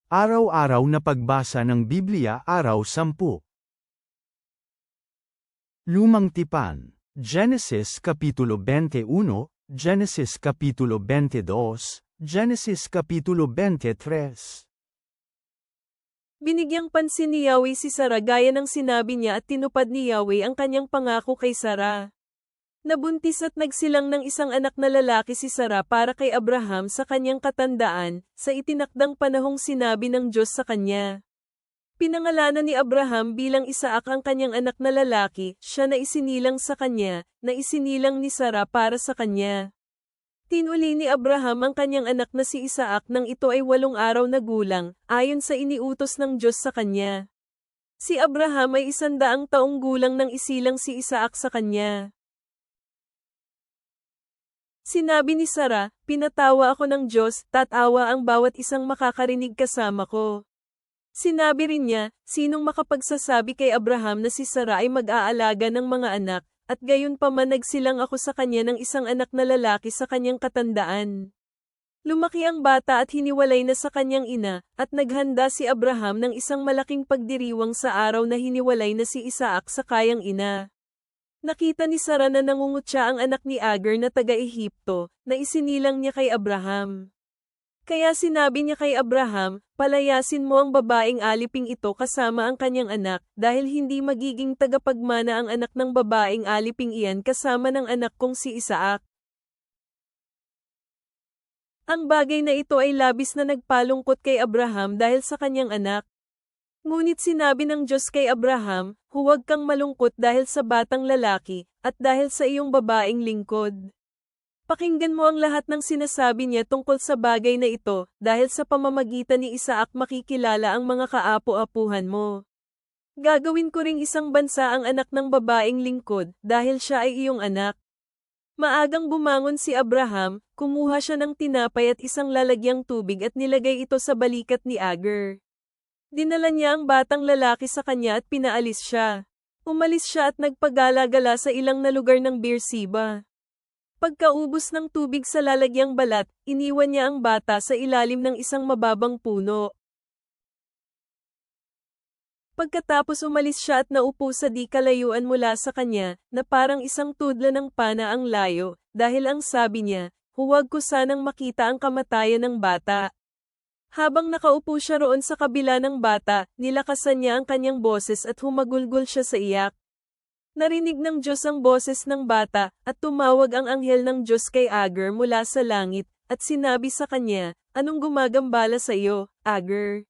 Araw-araw na pagbasa ng Biblia, Araw 10. Lumang Tipan, Genesis Kapitulo 21, Genesis Kapitulo 22, Genesis Kapitulo 23. Binigyang pansin ni Yahweh si Sarah gaya ng sinabi niya at tinupad ni Yahweh ang kanyang pangako kay Sarah. Nabuntis at nagsilang ng isang anak na lalaki si Sarah para kay Abraham sa kanyang katandaan, sa itinakdang panahong sinabi ng Diyos sa kanya. Pinangalanan ni Abraham bilang Isaac ang kanyang anak na lalaki, siya na isinilang sa kanya, na isinilang ni Sarah para sa kanya. Tinuli ni Abraham ang kanyang anak na si Isaac nang ito ay 8 araw na gulang, ayon sa iniutos ng Diyos sa kanya. Si Abraham ay 100 taong gulang nang isilang si Isaac sa kanya. Sinabi ni Sarah, pinatawa ako ng Diyos, tatawa ang bawat isang makakarinig kasama ko. Sinabi rin niya, sinong makapagsasabi kay Abraham na si Sarah ay mag-aalaga ng mga anak, at gayon pa man nagsilang ako sa kanya ng isang anak na lalaki sa kanyang katandaan. Lumaki ang bata at hiniwalay na sa kanyang ina, at naghanda si Abraham ng isang malaking pagdiriwang sa araw na hiniwalay na si Isaac sa kayang ina. Nakita ni Sarah na nangungutya ang anak ni Agar na taga-Ehipto, na isinilang niya kay Abraham. Kaya sinabi niya kay Abraham, palayasin mo ang babaeng aliping ito kasama ang kanyang anak, dahil hindi magiging tagapagmana ang anak ng babaeng aliping iyan kasama ng anak kong si Isaac. Ang bagay na ito ay labis na nagpalungkot kay Abraham dahil sa kanyang anak. Ngunit sinabi ng Diyos kay Abraham, huwag kang malungkot dahil sa batang lalaki, at dahil sa iyong babaeng lingkod. Pakinggan mo ang lahat ng sinasabi niya tungkol sa bagay na ito, dahil sa pamamagitan ni Isaac makikilala ang mga kaapu-apuhan mo. Gagawin ko ring isang bansa ang anak ng babaeng lingkod, dahil siya ay iyong anak. Maagang bumangon si Abraham, kumuha siya ng tinapay at isang lalagyang tubig at nilagay ito sa balikat ni Agar. Dinala niya ang batang lalaki sa kanya at pinaalis siya. Umalis siya at nagpagala-gala sa ilang na lugar ng Beersheba. Pagkaubos ng tubig sa lalagyang balat, iniwan niya ang bata sa ilalim ng isang mababang puno. Pagkatapos umalis siya at naupo sa di kalayuan mula sa kanya, na parang isang tudla ng pana ang layo, dahil ang sabi niya, huwag ko sanang makita ang kamatayan ng bata. Habang nakaupo siya roon sa kabila ng bata, nilakasan niya ang kanyang boses at humagulgol siya sa iyak. Narinig ng Diyos ang boses ng bata, at tumawag ang anghel ng Diyos kay Agar mula sa langit, at sinabi sa kanya, anong gumagambala sa iyo, Agar?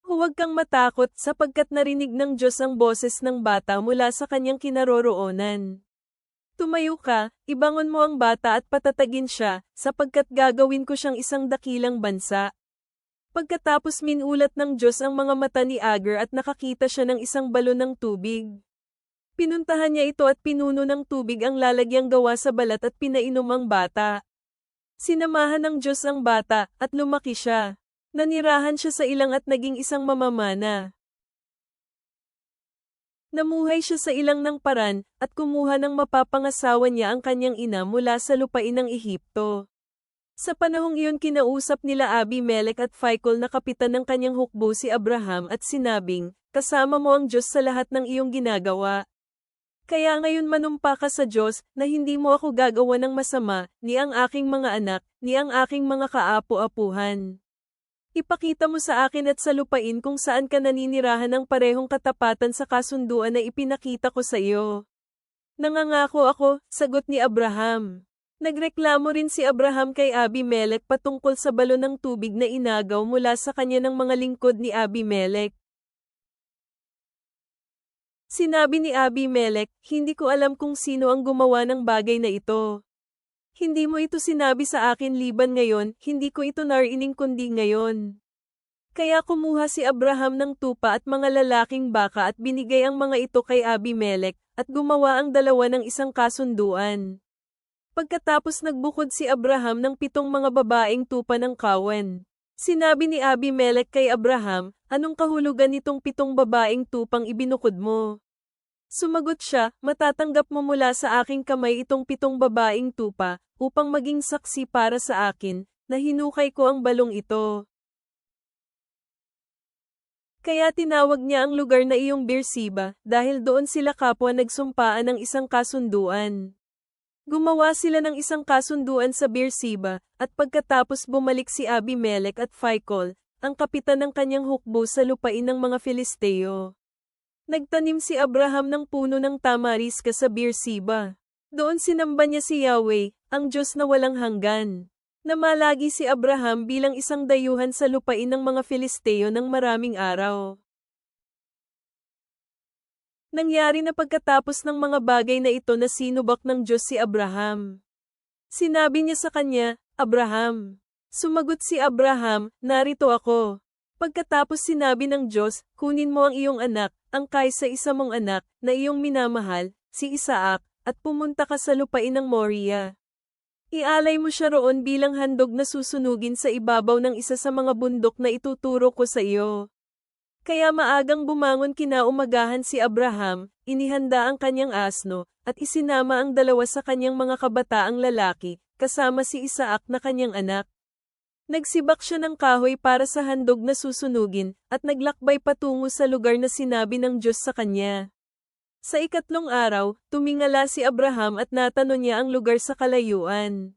Huwag kang matakot sapagkat narinig ng Diyos ang boses ng bata mula sa kanyang kinaroroonan. Tumayo ka, ibangon mo ang bata at patatagin siya, sapagkat gagawin ko siyang isang dakilang bansa. Pagkatapos minulat ng Diyos ang mga mata ni Agar at nakakita siya ng isang balon ng tubig. Pinuntahan niya ito at pinuno ng tubig ang lalagyang gawa sa balat at pinainom ang bata. Sinamahan ng Diyos ang bata, at lumaki siya. Nanirahan siya sa ilang at naging isang mamamana. Namuhay siya sa ilang ng paran, at kumuha ng mapapangasawa niya ang kanyang ina mula sa lupain ng Ehipto. Sa panahong iyon kinausap nila Abimelech at Phicol na kapitan ng kanyang hukbo si Abraham at sinabing, kasama mo ang Diyos sa lahat ng iyong ginagawa. Kaya ngayon manumpa ka sa Diyos na hindi mo ako gagawa ng masama, ni ang aking mga anak, ni ang aking mga kaapu-apuhan. Ipakita mo sa akin at sa lupain kung saan ka naninirahan ng parehong katapatan sa kasunduan na ipinakita ko sa iyo. Nangangako ako, sagot ni Abraham. Nagreklamo rin si Abraham kay Abimelech patungkol sa balon ng tubig na inagaw mula sa kanya ng mga lingkod ni Abimelech. Sinabi ni Abimelech, hindi ko alam kung sino ang gumawa ng bagay na ito. Hindi mo ito sinabi sa akin liban ngayon, hindi ko ito narinig kundi ngayon. Kaya kumuha si Abraham ng tupa at mga lalaking baka at binigay ang mga ito kay Abimelech, at gumawa ang dalawa ng isang kasunduan. Pagkatapos nagbukod si Abraham ng 7 mga babaeng tupa ng kawan. Sinabi ni Abimelech kay Abraham, anong kahulugan nitong 7 babaeng tupang ibinukod mo? Sumagot siya, matatanggap mo mula sa aking kamay itong 7 babaeng tupa, upang maging saksi para sa akin, na hinukay ko ang balong ito. Kaya tinawag niya ang lugar na iyong Beersheba, dahil doon sila kapwa nagsumpaan ng isang kasunduan. Gumawa sila ng isang kasunduan sa Beersheba, at pagkatapos bumalik si Abimelech at Phicol, ang kapitan ng kanyang hukbo sa lupain ng mga Filisteo. Nagtanim si Abraham ng puno ng tamariska sa Beersheba. Doon sinamba niya si Yahweh, ang Diyos na walang hanggan. Namalagi si Abraham bilang isang dayuhan sa lupain ng mga Filisteo ng maraming araw. Nangyari na pagkatapos ng mga bagay na ito na sinubak ng Diyos si Abraham. Sinabi niya sa kanya, Abraham. Sumagot si Abraham, narito ako. Pagkatapos sinabi ng Diyos, kunin mo ang iyong anak, ang kaysa-isa mong anak, na iyong minamahal, si Isaac, at pumunta ka sa lupain ng Moriah. Ialay mo siya roon bilang handog na susunugin sa ibabaw ng isa sa mga bundok na ituturo ko sa iyo. Kaya maagang bumangon kinaumagahan si Abraham, inihanda ang kanyang asno, at isinama ang dalawa sa kanyang mga kabataang lalaki, kasama si Isaac na kanyang anak. Nagsibak siya ng kahoy para sa handog na susunugin, at naglakbay patungo sa lugar na sinabi ng Diyos sa kanya. Sa ikatlong araw, tumingala si Abraham at natanong niya ang lugar sa kalayuan.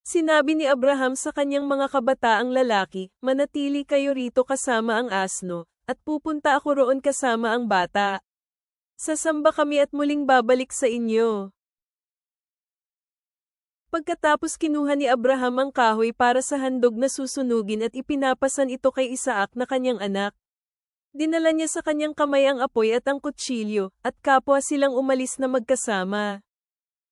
Sinabi ni Abraham sa kanyang mga kabataang lalaki, manatili kayo rito kasama ang asno, at pupunta ako roon kasama ang bata. Sasamba kami at muling babalik sa inyo. Pagkatapos kinuha ni Abraham ang kahoy para sa handog na susunugin at ipinapasan ito kay Isaac na kanyang anak. Dinala niya sa kanyang kamay ang apoy at ang kutsilyo, at kapwa silang umalis na magkasama.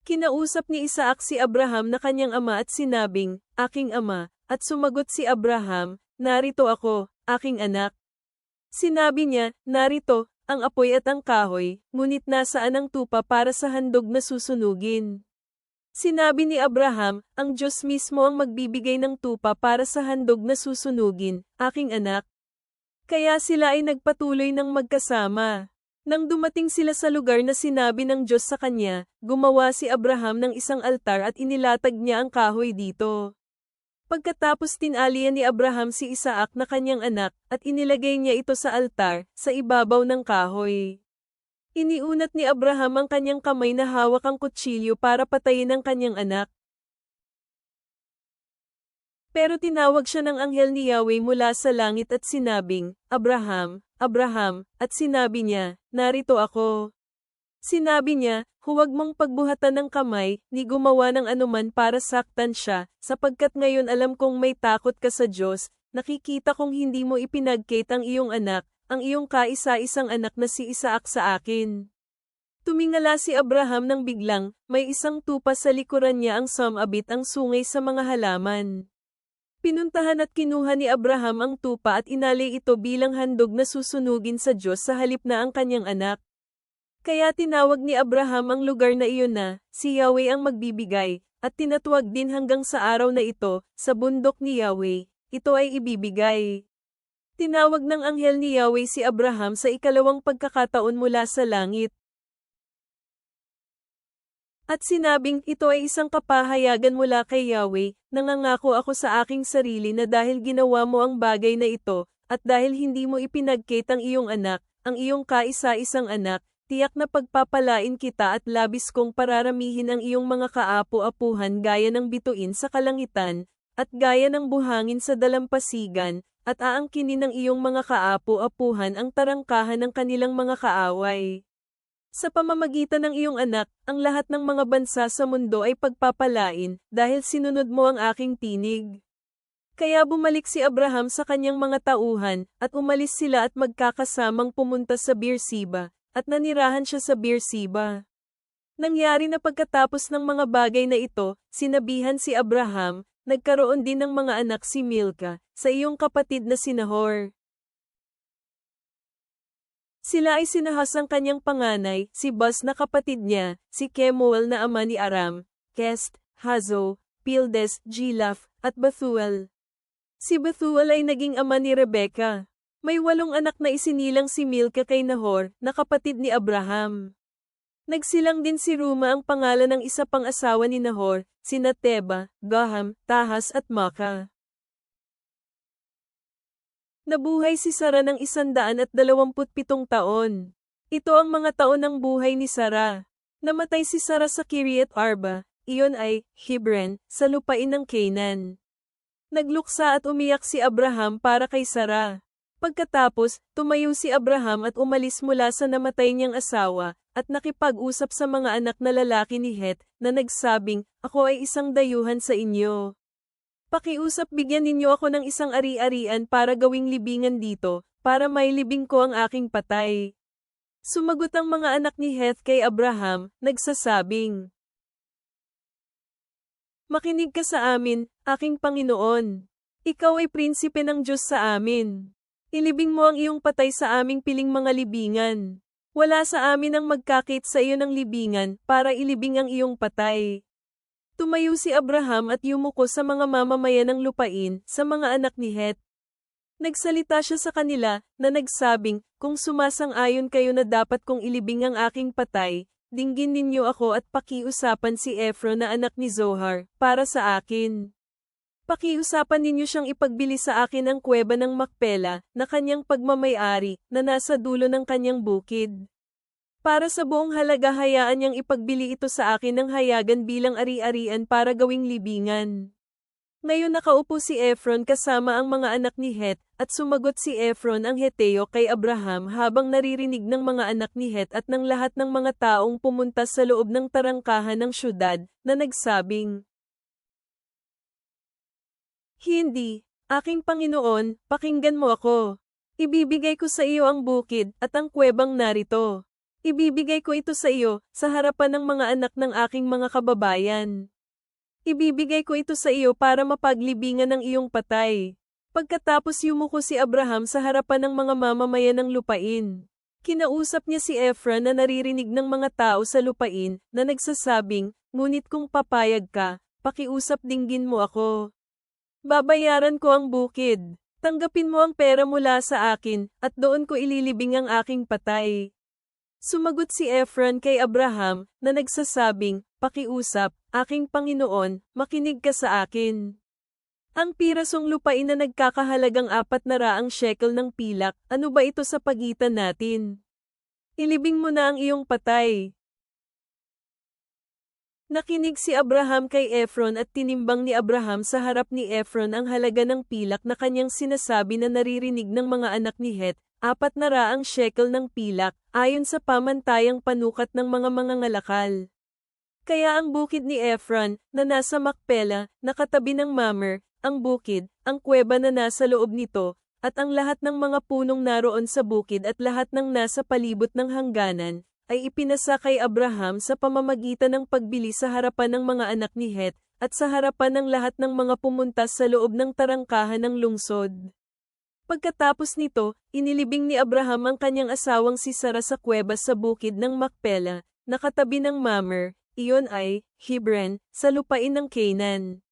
Kinausap ni Isaac si Abraham na kanyang ama at sinabing, aking ama, at sumagot si Abraham, narito ako, aking anak. Sinabi niya, narito, ang apoy at ang kahoy, ngunit nasaan ang tupa para sa handog na susunugin? Sinabi ni Abraham, ang Diyos mismo ang magbibigay ng tupa para sa handog na susunugin, aking anak. Kaya sila ay nagpatuloy ng magkasama. Nang dumating sila sa lugar na sinabi ng Diyos sa kanya, gumawa si Abraham ng isang altar at inilatag niya ang kahoy dito. Pagkatapos tinalian ni Abraham si Isaac na kanyang anak, at inilagay niya ito sa altar, sa ibabaw ng kahoy. Iniunat ni Abraham ang kanyang kamay na hawak ang kutsilyo para patayin ang kanyang anak. Pero tinawag siya ng anghel ni Yahweh mula sa langit at sinabing, Abraham, Abraham, at sinabi niya, narito ako. Sinabi niya, huwag mong pagbuhatan ng kamay, ni gumawa ng anuman para saktan siya, sapagkat ngayon alam kong may takot ka sa Diyos, nakikita kong hindi mo ipinagkait ang iyong anak, ang iyong kaisa-isang anak na si Isaac sa akin. Tumingala si Abraham nang biglang, may isang tupa sa likuran niya ang sumabit ang sungay sa mga halaman. Pinuntahan at kinuha ni Abraham ang tupa at inalay ito bilang handog na susunugin sa Diyos sa halip na ang kanyang anak. Kaya tinawag ni Abraham ang lugar na iyon na, si Yahweh ang magbibigay, at tinatawag din hanggang sa araw na ito, sa bundok ni Yahweh, ito ay ibibigay. Tinawag ng anghel ni Yahweh si Abraham sa ikalawang pagkakataon mula sa langit. At sinabing ito ay isang kapahayagan mula kay Yahweh, nangangako ako sa aking sarili na dahil ginawa mo ang bagay na ito, at dahil hindi mo ipinagkait ang iyong anak, ang iyong kaisa-isang anak, tiyak na pagpapalain kita at labis kong pararamihin ang iyong mga kaapu-apuhan gaya ng bituin sa kalangitan, at gaya ng buhangin sa dalampasigan, at aangkinin ng iyong mga kaapu-apuhan ang tarangkahan ng kanilang mga kaaway. Sa pamamagitan ng iyong anak, ang lahat ng mga bansa sa mundo ay pagpapalain, dahil sinunod mo ang aking tinig. Kaya bumalik si Abraham sa kanyang mga tauhan, at umalis sila at magkakasamang pumunta sa Beersheba, at nanirahan siya sa Beersheba. Nangyari na pagkatapos ng mga bagay na ito, sinabihan si Abraham, nagkaroon din ng mga anak si Milka, sa iyong kapatid na si Nahor. Sila ay sinahas ang kanyang panganay, si Buz na kapatid niya, si Kemuel na ama ni Aram, Kest, Hazo, Pildes, Gilaf, at Bethuel. Si Bethuel ay naging ama ni Rebeka. May 8 anak na isinilang si Milka kay Nahor, na kapatid ni Abraham. Nagsilang din si Ruma ang pangalan ng isa pang asawa ni Nahor, sina Teba, Gaham, Tahas at Maka. Nabuhay si Sara ng 127 taon. Ito ang mga taon ng buhay ni Sara. Namatay si Sara sa Kiriath Arba, iyon ay Hebron, sa lupain ng Canaan. Nagluksa at umiyak si Abraham para kay Sara. Pagkatapos, tumayo si Abraham at umalis mula sa namatay niyang asawa, at nakipag-usap sa mga anak na lalaki ni Het, na nagsabing, "Ako ay isang dayuhan sa inyo. Pakiusap bigyan ninyo ako ng isang ari-arian para gawing libingan dito, para mailibing ko ang aking patay." Sumagot ang mga anak ni Het kay Abraham, nagsasabing, "Makinig ka sa amin, aking Panginoon. Ikaw ay prinsipe ng Diyos sa amin. Ilibing mo ang iyong patay sa aming piling mga libingan. Wala sa amin ang magkakit sa iyo ng libingan para ilibing ang iyong patay." Tumayo si Abraham at yumuko sa mga mamamayan ng lupain, sa mga anak ni Het. Nagsalita siya sa kanila, na nagsabing, "Kung sumasang-ayon kayo na dapat kong ilibing ang aking patay, dinggin ninyo ako at pakiusapan si Ephron na anak ni Zohar, para sa akin. Pakiusapan ninyo siyang ipagbili sa akin ang kuweba ng Makpela, na kanyang pagmamay-ari, na nasa dulo ng kanyang bukid. Para sa buong halaga hayaan niyang ipagbili ito sa akin ng hayagan bilang ari-arian para gawing libingan." Ngayon nakaupo si Ephron kasama ang mga anak ni Het, at sumagot si Ephron ang Heteo kay Abraham habang naririnig ng mga anak ni Het at ng lahat ng mga taong pumunta sa loob ng tarangkahan ng syudad, na nagsabing, "Hindi, aking Panginoon, pakinggan mo ako. Ibibigay ko sa iyo ang bukid at ang kuwebang narito. Ibibigay ko ito sa iyo, sa harapan ng mga anak ng aking mga kababayan. Ibibigay ko ito sa iyo para mapaglibingan ng iyong patay." Pagkatapos yumuko si Abraham sa harapan ng mga mamamayan ng lupain. Kinausap niya si Ephron na naririnig ng mga tao sa lupain, na nagsasabing, "Ngunit kung papayag ka, pakiusap dinggin mo ako. Babayaran ko ang bukid. Tanggapin mo ang pera mula sa akin, at doon ko ililibing ang aking patay." Sumagot si Ephron kay Abraham, na nagsasabing, "Pakiusap, aking Panginoon, makinig ka sa akin. Ang pirasong lupain na nagkakahalagang 400 shekel ng pilak, ano ba ito sa pagitan natin? Ilibing mo na ang iyong patay." Nakinig si Abraham kay Ephron at tinimbang ni Abraham sa harap ni Ephron ang halaga ng pilak na kanyang sinasabi na naririnig ng mga anak ni Het, 400 shekel ng pilak, ayon sa pamantayang panukat ng mga mangangalakal. Kaya ang bukid ni Ephron, na nasa Makpela, nakatabi ng Mamre, ang bukid, ang kuweba na nasa loob nito, at ang lahat ng mga punong naroon sa bukid at lahat ng nasa palibot ng hangganan, ay ipinasa kay Abraham sa pamamagitan ng pagbili sa harapan ng mga anak ni Het, at sa harapan ng lahat ng mga pumunta sa loob ng tarangkahan ng lungsod. Pagkatapos nito, inilibing ni Abraham ang kanyang asawang si Sara sa kuweba sa bukid ng Makpela, nakatabi ng Mamre, iyon ay Hebron, sa lupain ng Canaan.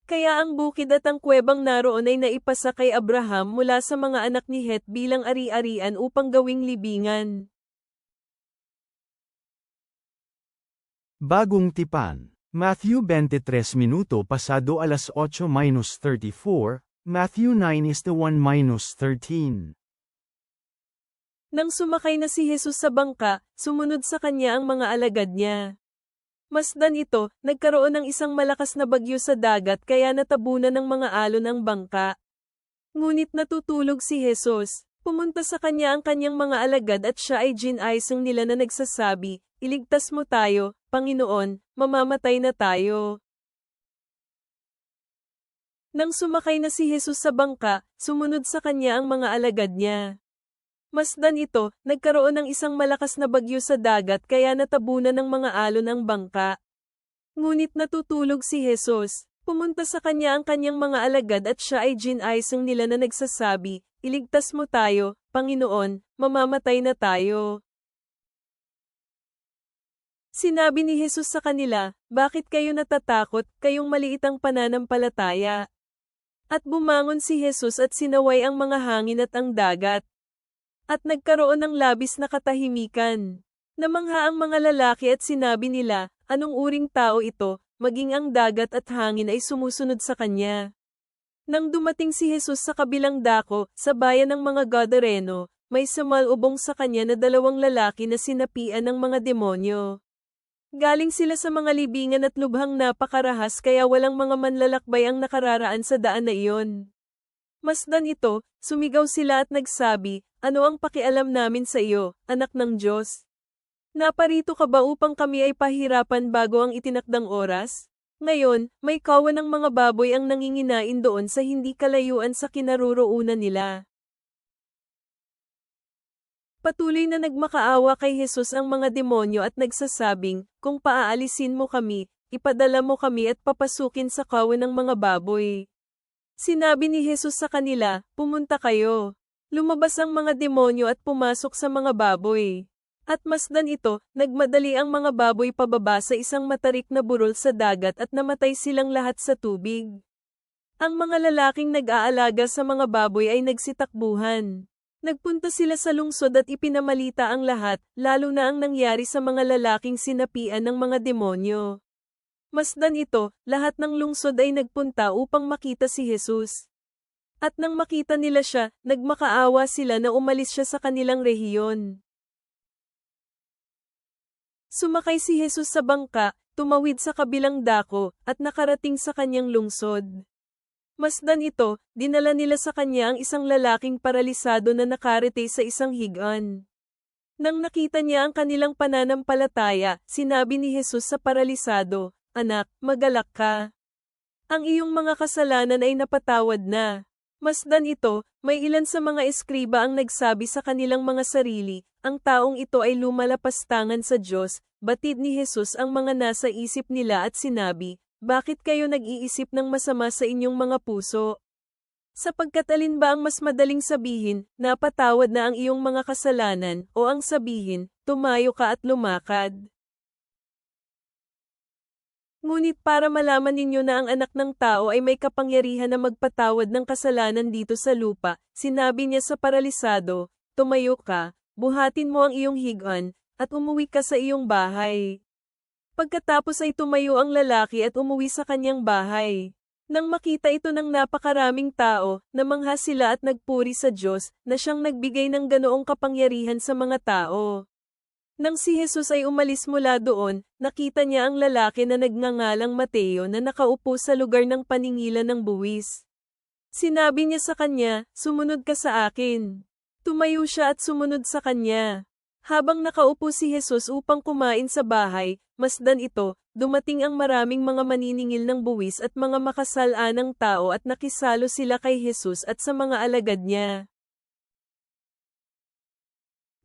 Kaya ang bukid at ang kuwebang naroon ay naipasa kay Abraham mula sa mga anak ni Het bilang ari-arian upang gawing libingan. Bagong tipan. Matthew 23 minuto pasado alas 8:34, Matthew 9:1-13. Nang sumakay na si Jesus sa bangka, sumunod sa kanya ang mga alagad niya. Masdan ito, nagkaroon ng isang malakas na bagyo sa dagat kaya natabunan ng mga alon ang bangka. Ngunit natutulog si Jesus. Pumunta sa kanya ang kanyang mga alagad at siya ay ginaisang nila na nagsasabi, "Iligtas mo tayo, Panginoon, mamamatay na tayo." Nang sumakay na si Jesus sa bangka, sumunod sa kanya ang mga alagad niya. Masdan ito, nagkaroon ng isang malakas na bagyo sa dagat kaya natabunan ng mga alon ang bangka. Ngunit natutulog si Jesus. Pumunta sa kanya ang kanyang mga alagad at siya ay ginaisang nila na nagsasabi, "Iligtas mo tayo, Panginoon, mamamatay na tayo." Sinabi ni Jesus sa kanila, "Bakit kayo natatakot, kayong maliitang pananampalataya?" At bumangon si Jesus at sinaway ang mga hangin at ang dagat. At nagkaroon ng labis na katahimikan. Namangha ang mga lalaki at sinabi nila, "Anong uring tao ito, maging ang dagat at hangin ay sumusunod sa kanya?" Nang dumating si Jesus sa kabilang dako, sa bayan ng mga Gadareno, may sumalubong sa kanya na 2 lalaki na sinapian ng mga demonyo. Galing sila sa mga libingan at lubhang napakarahas kaya walang mga manlalakbay ang nakararaan sa daan na iyon. Masdan ito, sumigaw sila at nagsabi, "Ano ang pakialam namin sa iyo, anak ng Diyos? Naparito ka ba upang kami ay pahirapan bago ang itinakdang oras? Ngayon, may kawan ng mga baboy ang nanginginain doon sa hindi kalayuan sa kinaroroonan nila." Patuloy na nagmakaawa kay Jesus ang mga demonyo at nagsasabing, "Kung paaalisin mo kami, ipadala mo kami at papasukin sa kawan ng mga baboy." Sinabi ni Jesus sa kanila, "Pumunta kayo." Lumabas ang mga demonyo at pumasok sa mga baboy. At masdan ito, nagmadali ang mga baboy pababa sa isang matarik na burol sa dagat at namatay silang lahat sa tubig. Ang mga lalaking nag-aalaga sa mga baboy ay nagsitakbuhan. Nagpunta sila sa lungsod at ipinamalita ang lahat, lalo na ang nangyari sa mga lalaking sinapian ng mga demonyo. Masdan ito, lahat ng lungsod ay nagpunta upang makita si Jesus. At nang makita nila siya, nagmakaawa sila na umalis siya sa kanilang rehiyon. Sumakay si Jesus sa bangka, tumawid sa kabilang dako, at nakarating sa kanyang lungsod. Masdan ito, dinala nila sa kanya ang isang lalaking paralisado na nakarete sa isang higaan. Nang nakita niya ang kanilang pananampalataya, sinabi ni Jesus sa paralisado, "Anak, magalak ka. Ang iyong mga kasalanan ay napatawad na." Masdan ito, may ilan sa mga eskriba ang nagsabi sa kanilang mga sarili, "Ang taong ito ay lumalapastangan sa Diyos." Batid ni Jesus ang mga nasa isip nila at sinabi, "Bakit kayo nag-iisip ng masama sa inyong mga puso? Sapagkat alin ba ang mas madaling sabihin, napatawad na ang iyong mga kasalanan, o ang sabihin, tumayo ka at lumakad?" Ngunit para malaman ninyo na ang anak ng tao ay may kapangyarihan na magpatawad ng kasalanan dito sa lupa, sinabi niya sa paralisado, "Tumayo ka, buhatin mo ang iyong higaan, at umuwi ka sa iyong bahay." Pagkatapos ay tumayo ang lalaki at umuwi sa kanyang bahay. Nang makita ito ng napakaraming tao, namangha sila at nagpuri sa Diyos, na siyang nagbigay ng ganoong kapangyarihan sa mga tao. Nang si Jesus ay umalis mula doon, nakita niya ang lalaki na nagngangalang Mateo na nakaupo sa lugar ng paningilan ng buwis. Sinabi niya sa kanya, "Sumunod ka sa akin." Tumayo siya at sumunod sa kanya. Habang nakaupo si Jesus upang kumain sa bahay, masdan ito, dumating ang maraming mga maniningil ng buwis at mga makasalanang tao at nakisalo sila kay Jesus at sa mga alagad niya.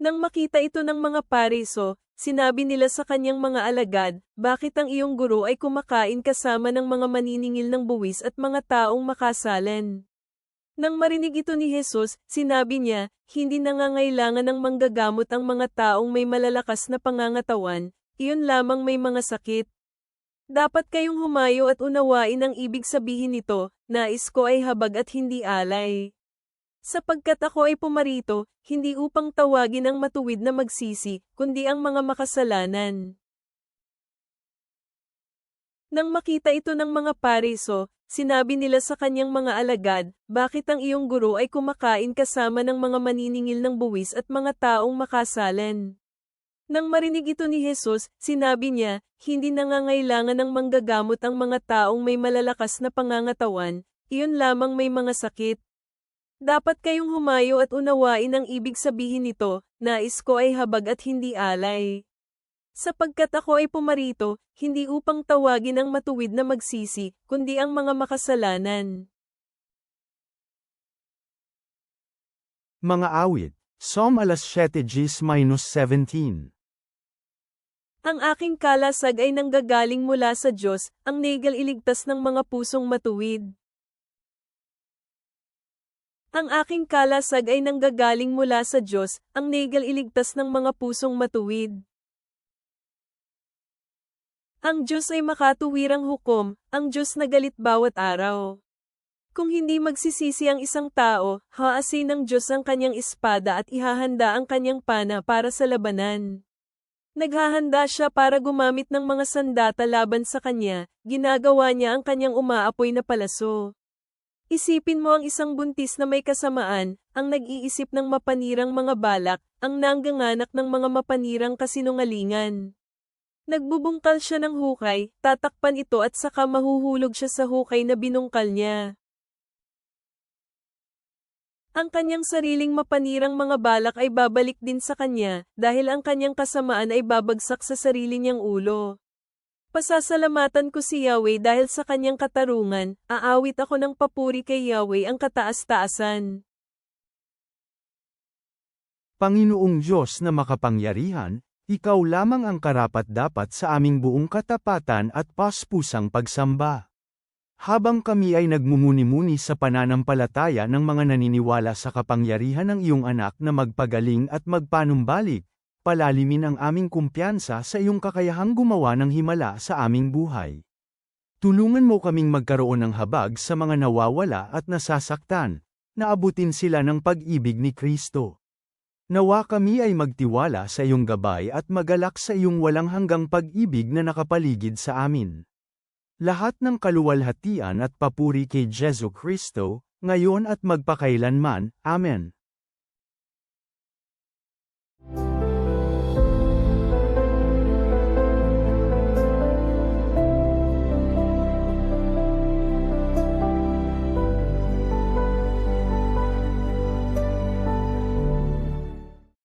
Nang makita ito ng mga Pariso, sinabi nila sa kanyang mga alagad, "Bakit ang iyong guro ay kumakain kasama ng mga maniningil ng buwis at mga taong makasalan?" Nang marinig ito ni Jesus, sinabi niya, "Hindi nangangailangan ng manggagamot ang mga taong may malalakas na pangangatawan, iyon lamang may mga sakit. Dapat kayong humayo at unawain ang ibig sabihin nito, nais ko ay habag at hindi alay. Sapagkat ako ay pumarito, hindi upang tawagin ang matuwid na magsisi, kundi ang mga makasalanan." Nang makita ito ng mga Pariso, sinabi nila sa kanyang mga alagad, "Bakit ang iyong guro ay kumakain kasama ng mga maniningil ng buwis at mga taong makasalan?" Nang marinig ito ni Jesus, sinabi niya, "Hindi nangangailangan ng manggagamot ang mga taong may malalakas na pangangatawan, iyon lamang may mga sakit. Dapat kayong humayo at unawain ang ibig sabihin nito, nais ko ay habag at hindi alay. Sapagkat ako ay pumarito, hindi upang tawagin ang matuwid na magsisi, kundi ang mga makasalanan." Mga awit, Psalm 7:17. Ang aking kalasag ay nanggagaling mula sa Diyos, ang negal iligtas ng mga pusong matuwid. Ang aking kalasag ay nanggagaling mula sa Diyos, ang negal iligtas ng mga pusong matuwid. Ang Diyos ay makatuwirang hukom, ang Diyos na galit bawat araw. Kung hindi magsisisi ang isang tao, haasin ng Diyos ang kanyang espada at ihahanda ang kanyang pana para sa labanan. Naghahanda siya para gumamit ng mga sandata laban sa kanya, ginagawa niya ang kanyang umaapoy na palaso. Isipin mo ang isang buntis na may kasamaan, ang nag-iisip ng mapanirang mga balak, ang nangganganak ng mga mapanirang kasinungalingan. Nagbubungkal siya ng hukay, tatakpan ito at saka mahuhulog siya sa hukay na binungkal niya. Ang kanyang sariling mapanirang mga balak ay babalik din sa kanya, dahil ang kanyang kasamaan ay babagsak sa sarili niyang ulo. Pasasalamatan ko si Yahweh dahil sa kanyang katarungan, aawit ako ng papuri kay Yahweh ang kataas-taasan. Panginoong Diyos na makapangyarihan, ikaw lamang ang karapat-dapat sa aming buong katapatan at paspusang pagsamba. Habang kami ay nagmumuni-muni sa pananampalataya ng mga naniniwala sa kapangyarihan ng iyong anak na magpagaling at magpanumbalik, palalimin ang aming kumpiyansa sa iyong kakayahang gumawa ng himala sa aming buhay. Tulungan mo kaming magkaroon ng habag sa mga nawawala at nasasaktan, na abutin sila ng pag-ibig ni Kristo. Nawa kami ay magtiwala sa iyong gabay at magalak sa iyong walang hanggang pag-ibig na nakapaligid sa amin. Lahat ng kaluwalhatian at papuri kay Jesu Kristo, ngayon at magpakailanman. Amen.